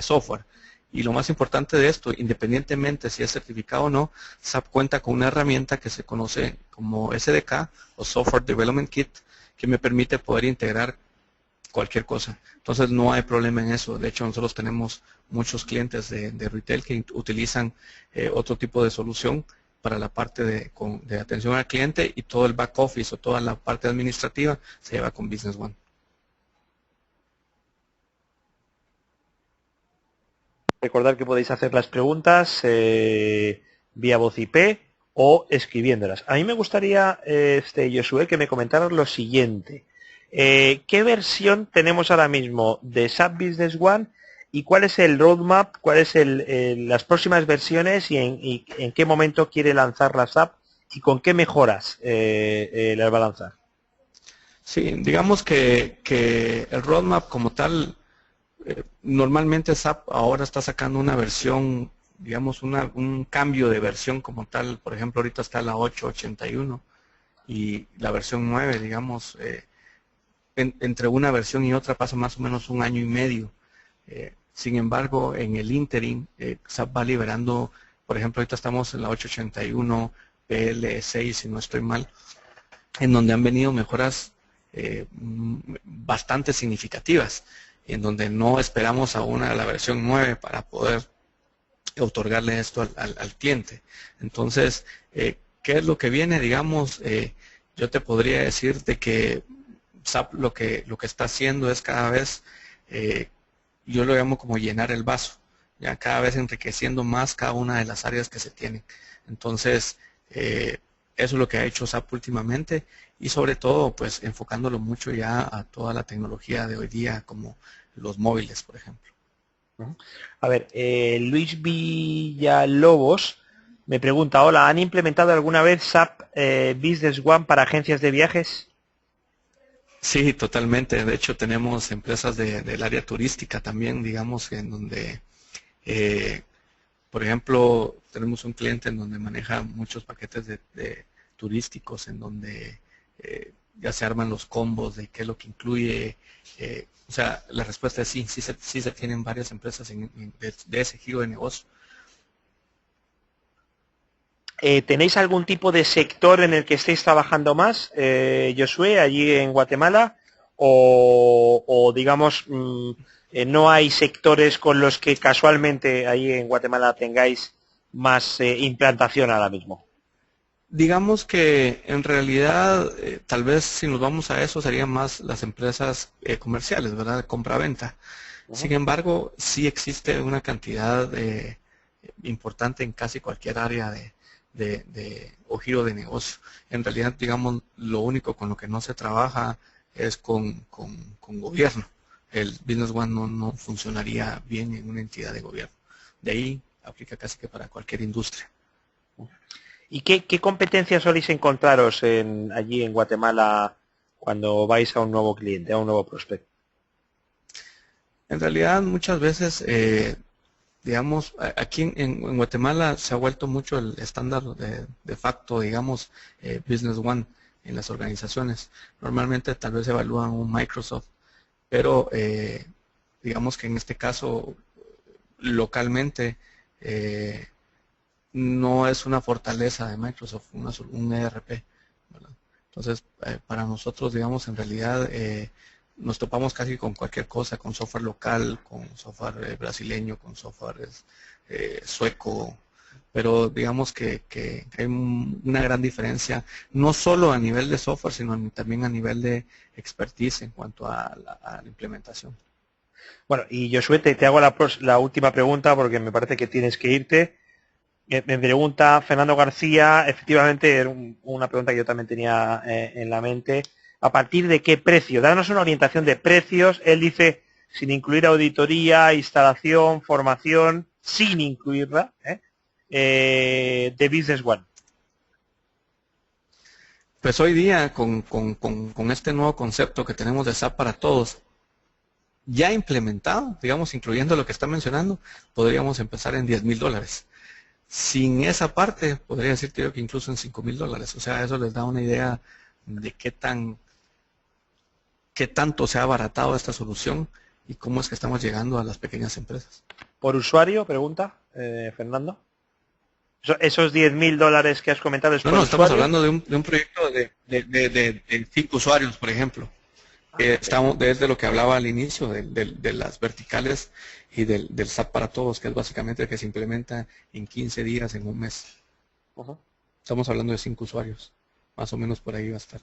software. Y lo más importante de esto, independientemente si es certificado o no, SAP cuenta con una herramienta que se conoce como SDK o Software Development Kit, que me permite poder integrar cualquier cosa. Entonces no hay problema en eso. De hecho, nosotros tenemos muchos clientes de retail que utilizan otro tipo de solución para la parte de atención al cliente, y todo el back office o toda la parte administrativa se lleva con Business One. Recordad que podéis hacer las preguntas vía voz IP o escribiéndolas. A mí me gustaría, Josué, que me comentaras lo siguiente. ¿Qué versión tenemos ahora mismo de SAP Business One y cuál es el roadmap, cuáles las próximas versiones y en qué momento quiere lanzar la SAP y con qué mejoras las va a lanzar? Sí, digamos que el roadmap como tal, normalmente SAP ahora está sacando una versión, digamos un cambio de versión como tal. Por ejemplo, ahorita está la 8.81 y la versión 9, digamos, entre una versión y otra pasa más o menos un año y medio. Sin embargo, en el interim, SAP va liberando, por ejemplo, ahorita estamos en la 8.81 PL6, si no estoy mal, en donde han venido mejoras bastante significativas, en donde no esperamos aún a la versión 9 para poder otorgarle esto al cliente. Entonces, ¿qué es lo que viene? Digamos, yo te podría decir de que SAP lo que está haciendo es cada vez, yo lo llamo como llenar el vaso, ya cada vez enriqueciendo más cada una de las áreas que se tienen. Entonces, eso es lo que ha hecho SAP últimamente, y sobre todo pues enfocándolo mucho ya a toda la tecnología de hoy día, como los móviles, por ejemplo. A ver, Luis Villalobos me pregunta, hola, ¿han implementado alguna vez SAP Business One para agencias de viajes? Sí, totalmente. De hecho, tenemos empresas del área turística también, digamos, en donde, por ejemplo, tenemos un cliente en donde maneja muchos paquetes de turísticos, en donde ya se arman los combos de qué es lo que incluye. O sea, la respuesta es sí, sí se tienen varias empresas de ese giro de negocio. ¿Tenéis algún tipo de sector en el que estéis trabajando más, Josué, allí en Guatemala? O digamos, no hay sectores con los que casualmente ahí en Guatemala tengáis más implantación ahora mismo? Digamos que en realidad, tal vez si nos vamos a eso, serían más las empresas comerciales, ¿verdad? Compra-venta. Sin embargo, sí existe una cantidad importante en casi cualquier área o giro de negocio. En realidad, digamos, lo único con lo que no se trabaja es con gobierno. El Business One no funcionaría bien en una entidad de gobierno. De ahí aplica casi que para cualquier industria. ¿Y qué competencias soléis encontraros allí en Guatemala cuando vais a un nuevo cliente, a un nuevo prospecto? En realidad, muchas veces, digamos, aquí en Guatemala se ha vuelto mucho el estándar de facto, digamos, Business One en las organizaciones. Normalmente tal vez evalúan un Microsoft, pero digamos que en este caso, localmente, no es una fortaleza de Microsoft, un ERP, ¿verdad? Entonces, para nosotros, digamos, en realidad nos topamos casi con cualquier cosa, con software local, con software brasileño, con software sueco, pero digamos que hay una gran diferencia, no solo a nivel de software, sino también a nivel de expertise en cuanto a la implementación. Bueno, y Josué, te hago la última pregunta porque me parece que tienes que irte. Me pregunta Fernando García, efectivamente era una pregunta que yo también tenía en la mente. ¿A partir de qué precio? Danos una orientación de precios. Él dice, sin incluir auditoría, instalación, formación, sin incluirla, de Business One. Pues hoy día, con este nuevo concepto que tenemos de SAP para todos, ya implementado, digamos, incluyendo lo que está mencionando, podríamos empezar en $10,000. Sin esa parte, podría decirte yo que incluso en $5,000. O sea, eso les da una idea de qué tanto se ha abaratado esta solución y cómo es que estamos llegando a las pequeñas empresas. por usuario? Pregunta Fernando. Esos $10.000 que has comentado es por No, estamos usuario. hablando de un proyecto de 5 usuarios, por ejemplo. Estamos desde lo que hablaba al inicio de las verticales y del SAP para todos, que es básicamente el que se implementa en 15 días, en un mes. Estamos hablando de 5 usuarios, más o menos por ahí va a estar.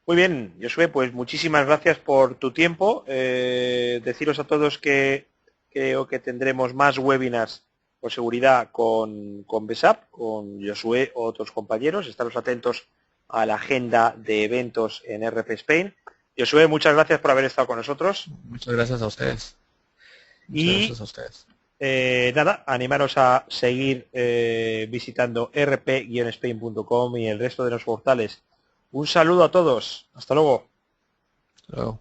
Muy bien, Josué, pues muchísimas gracias por tu tiempo. Deciros a todos que creo que tendremos más webinars por seguridad con BESAP, con Josué o otros compañeros. Estaros atentos a la agenda de eventos en RP Spain. Josué, muchas gracias por haber estado con nosotros. Muchas gracias a ustedes. Muchas gracias a ustedes. Nada, animaros a seguir visitando rp-spain.com y el resto de los portales. Un saludo a todos. Hasta luego. Hasta luego.